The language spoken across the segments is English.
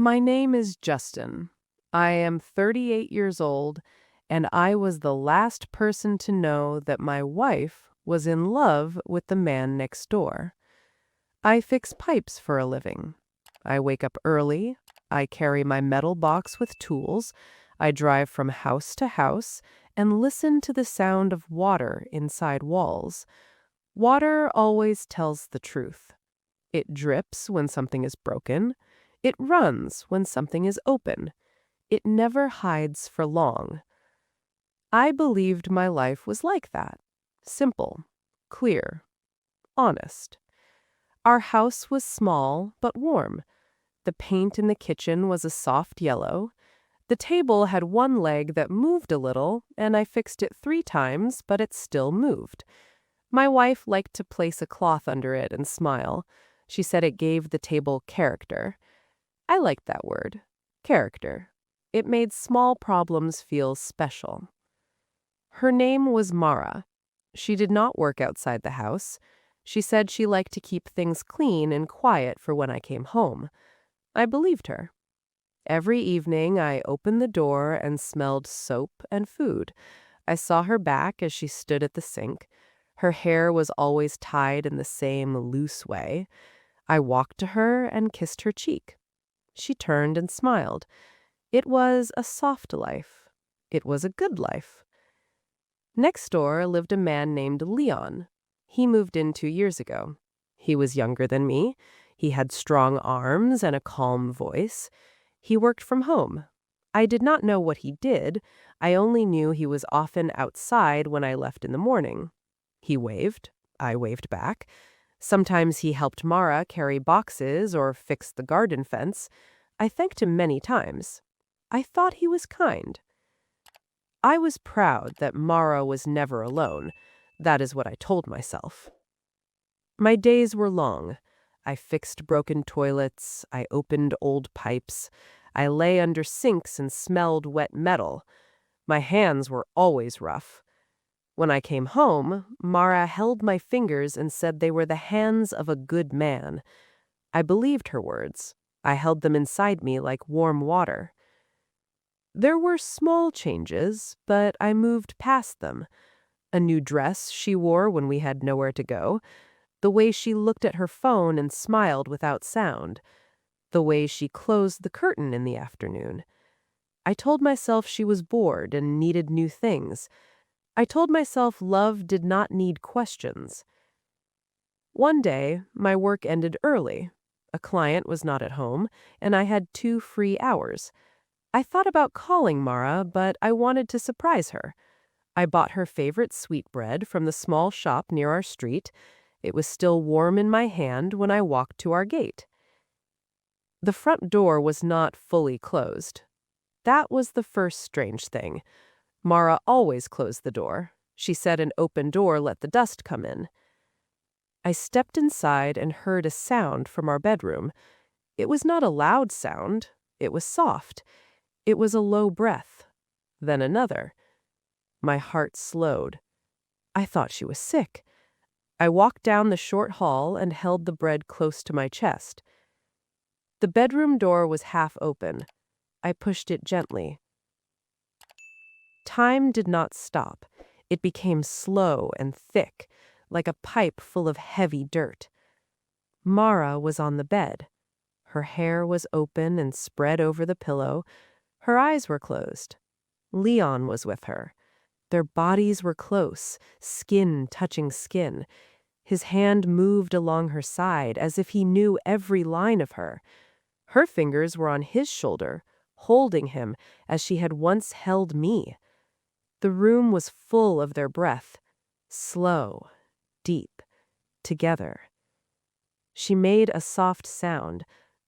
My name is Justin. I am 38 years old, and I was the last person to know that my wife was in love with the man next door. I fix pipes for a living. I wake up early. I carry my metal box with tools. I drive from house to house and listen to the sound of water inside walls. Water always tells the truth. It drips when something is broken. It runs when something is open. It never hides for long. I believed my life was like that. Simple, clear, honest. Our house was small but warm. The paint in the kitchen was a soft yellow. The table had one leg that moved a little, and I fixed it 3 times, but it still moved. My wife liked to place a cloth under it and smile. She said it gave the table character. I liked that word, character. It made small problems feel special. Her name was Mara. She did not work outside the house. She said she liked to keep things clean and quiet for when I came home. I believed her. Every evening I opened the door and smelled soap and food. I saw her back as she stood at the sink. Her hair was always tied in the same loose way. I walked to her and kissed her cheek. She turned and smiled. It was a soft life. It was a good life. Next door lived a man named Leon. He moved in 2 years ago. He was younger than me. He had strong arms and a calm voice. He worked from home. I did not know what he did. I only knew he was often outside when I left in the morning. He waved. I waved back. Sometimes he helped Mara carry boxes or fix the garden fence. I thanked him many times. I thought he was kind. I was proud that Mara was never alone. That is what I told myself. My days were long. I fixed broken toilets. I opened old pipes. I lay under sinks and smelled wet metal. My hands were always rough. When I came home, Mara held my fingers and said they were the hands of a good man. I believed her words. I held them inside me like warm water. There were small changes, but I moved past them. A new dress she wore when we had nowhere to go. The way she looked at her phone and smiled without sound. The way she closed the curtain in the afternoon. I told myself she was bored and needed new things. I told myself love did not need questions. One day, my work ended early. A client was not at home, and I had 2 free hours. I thought about calling Mara, but I wanted to surprise her. I bought her favorite sweetbread from the small shop near our street. It was still warm in my hand when I walked to our gate. The front door was not fully closed. That was the first strange thing. Mara always closed the door. She said an open door let the dust come in. I stepped inside and heard a sound from our bedroom. It was not a loud sound. It was soft. It was a low breath. Then another. My heart slowed. I thought she was sick. I walked down the short hall and held the bread close to my chest. The bedroom door was half open. I pushed it gently. Time did not stop. It became slow and thick, like a pipe full of heavy dirt. Mara was on the bed. Her hair was open and spread over the pillow. Her eyes were closed. Leon was with her. Their bodies were close, skin touching skin. His hand moved along her side as if he knew every line of her. Her fingers were on his shoulder, holding him as she had once held me. The room was full of their breath, slow, deep, together. She made a soft sound,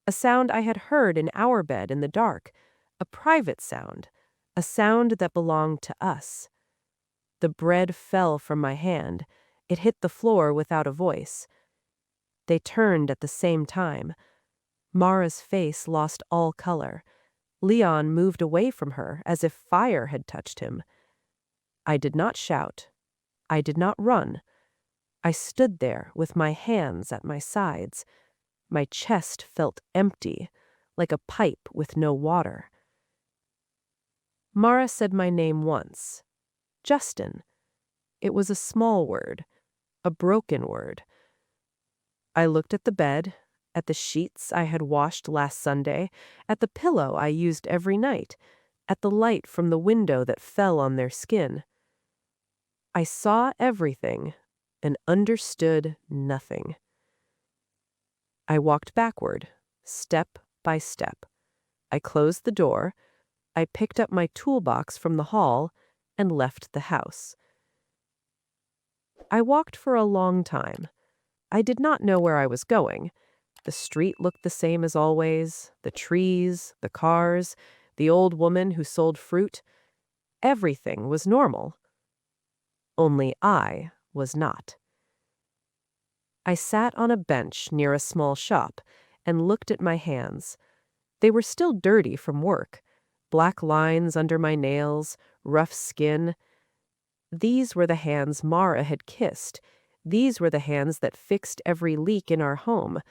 a sound I had heard in our bed in the dark, a private sound, a sound that belonged to us. The bread fell from my hand. It hit the floor without a voice. They turned at the same time. Mara's face lost all color. Leon moved away from her as if fire had touched him. I did not shout. I did not run. I stood there with my hands at my sides. My chest felt empty, like a pipe with no water. Mara said my name once. Justin. It was a small word, a broken word. I looked at the bed, at the sheets I had washed last Sunday, at the pillow I used every night, at the light from the window that fell on their skin. I saw everything and understood nothing. I walked backward, step by step. I closed the door. I picked up my toolbox from the hall and left the house. I walked for a long time. I did not know where I was going. The street looked the same as always, the trees, the cars, the old woman who sold fruit. Everything was normal. Only I was not. I sat on a bench near a small shop and looked at my hands. They were still dirty from work, black lines under my nails, rough skin. These were the hands Mara had kissed. These were the hands that fixed every leak in our home.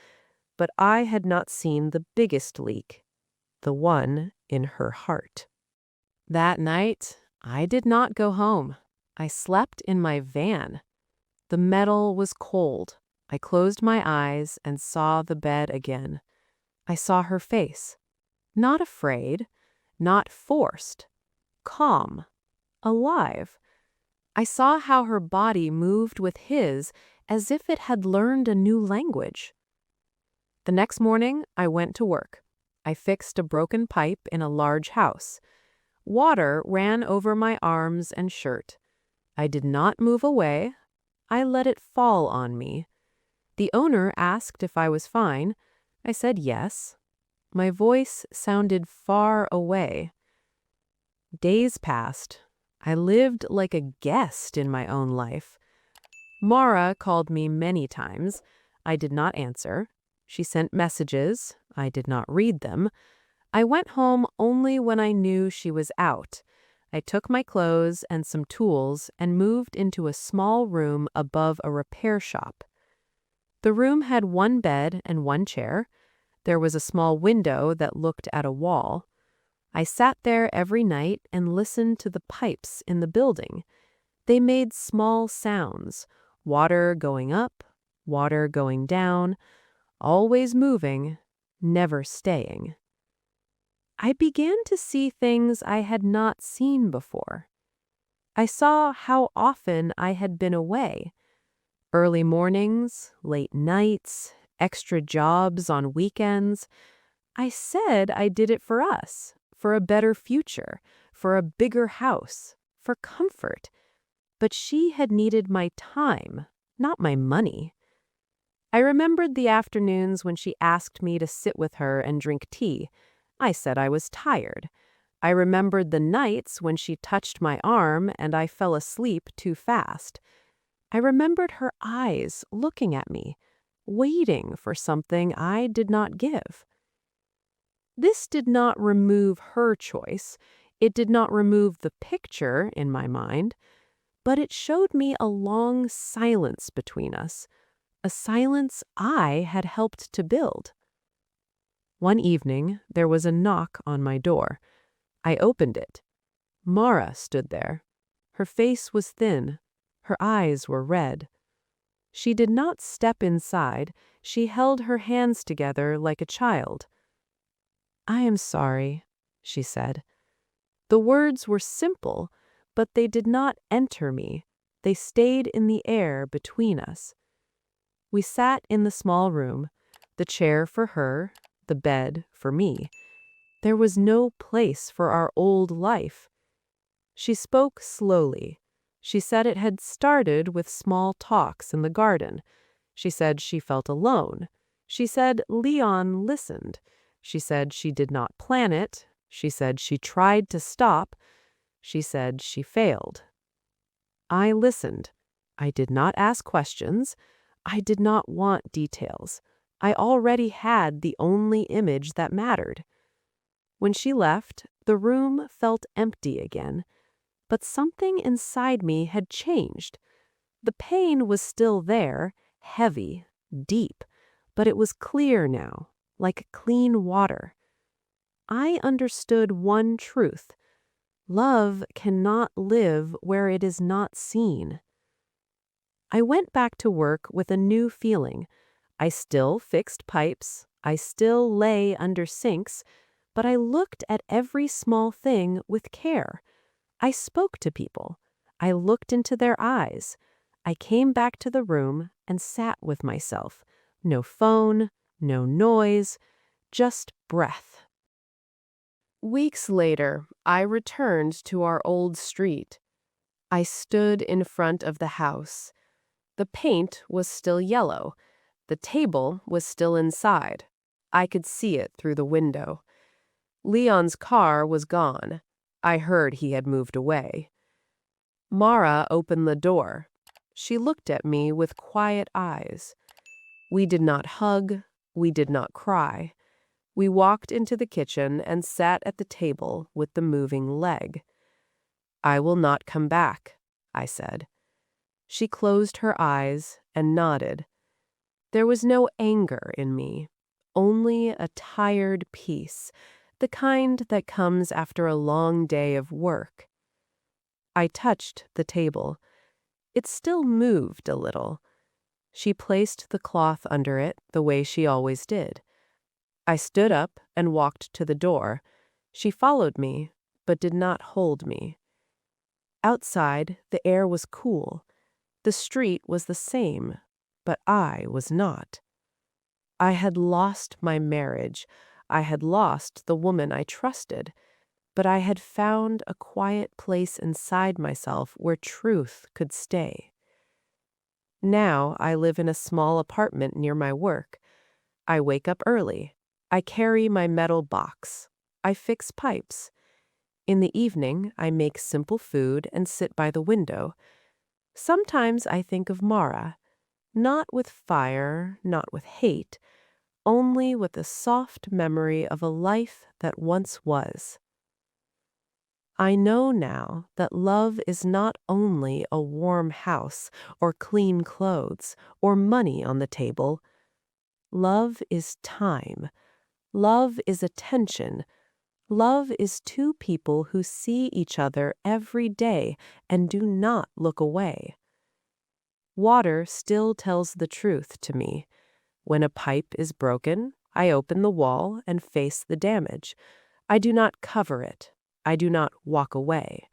But I had not seen the biggest leak, the one in her heart. That night, I did not go home. I slept in my van. The metal was cold. I closed my eyes and saw the bed again. I saw her face. Not afraid, not forced, calm, alive. I saw how her body moved with his as if it had learned a new language. The next morning, I went to work. I fixed a broken pipe in a large house. Water ran over my arms and shirt. I did not move away. I let it fall on me. The owner asked if I was fine. I said yes. My voice sounded far away. Days passed. I lived like a guest in my own life. Mara called me many times. I did not answer. She sent messages. I did not read them. I went home only when I knew she was out. I took my clothes and some tools and moved into a small room above a repair shop. The room had one bed and one chair. There was a small window that looked at a wall. I sat there every night and listened to the pipes in the building. They made small sounds, water going up, water going down, always moving, never staying. I began to see things I had not seen before. I saw how often I had been away. Early mornings, late nights, extra jobs on weekends. I said I did it for us, for a better future, for a bigger house, for comfort. But she had needed my time, not my money. I remembered the afternoons when she asked me to sit with her and drink tea. I said I was tired. I remembered the nights when she touched my arm and I fell asleep too fast. I remembered her eyes looking at me, waiting for something I did not give. This did not remove her choice. It did not remove the picture in my mind, but it showed me a long silence between us, a silence I had helped to build. One evening, there was a knock on my door. I opened it. Mara stood there. Her face was thin. Her eyes were red. She did not step inside. She held her hands together like a child. "I am sorry," she said. The words were simple, but they did not enter me. They stayed in the air between us. We sat in the small room, the chair for her, the bed for me. There was no place for our old life. She spoke slowly. She said it had started with small talks in the garden. She said she felt alone. She said Leon listened. She said she did not plan it. She said she tried to stop. She said she failed. I listened. I did not ask questions. I did not want details. I already had the only image that mattered. When she left, the room felt empty again. But something inside me had changed. The pain was still there, heavy, deep, but it was clear now, like clean water. I understood one truth. Love cannot live where it is not seen. I went back to work with a new feeling. I still fixed pipes, I still lay under sinks, but I looked at every small thing with care. I spoke to people. I looked into their eyes. I came back to the room and sat with myself. No phone, no noise, just breath. Weeks later, I returned to our old street. I stood in front of the house. The paint was still yellow. The table was still inside. I could see it through the window. Leon's car was gone. I heard he had moved away. Mara opened the door. She looked at me with quiet eyes. We did not hug. We did not cry. We walked into the kitchen and sat at the table with the moving leg. "I will not come back," I said. She closed her eyes and nodded. There was no anger in me, only a tired peace, the kind that comes after a long day of work. I touched the table. It still moved a little. She placed the cloth under it the way she always did. I stood up and walked to the door. She followed me, but did not hold me. Outside, the air was cool. The street was the same, but I was not. I had lost my marriage. I had lost the woman I trusted, but I had found a quiet place inside myself where truth could stay. Now I live in a small apartment near my work. I wake up early. I carry my metal box. I fix pipes. In the evening, I make simple food and sit by the window. Sometimes I think of Mara, not with fire, not with hate, only with a soft memory of a life that once was. I know now that love is not only a warm house or clean clothes or money on the table. Love is time. Love is attention. Love is two people who see each other every day and do not look away. Water still tells the truth to me. When a pipe is broken, I open the wall and face the damage. I do not cover it. I do not walk away.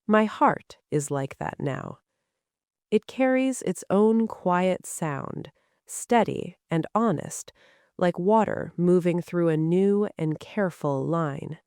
My heart is like that now. It carries its own quiet sound, steady and honest, like water moving through a new and careful line.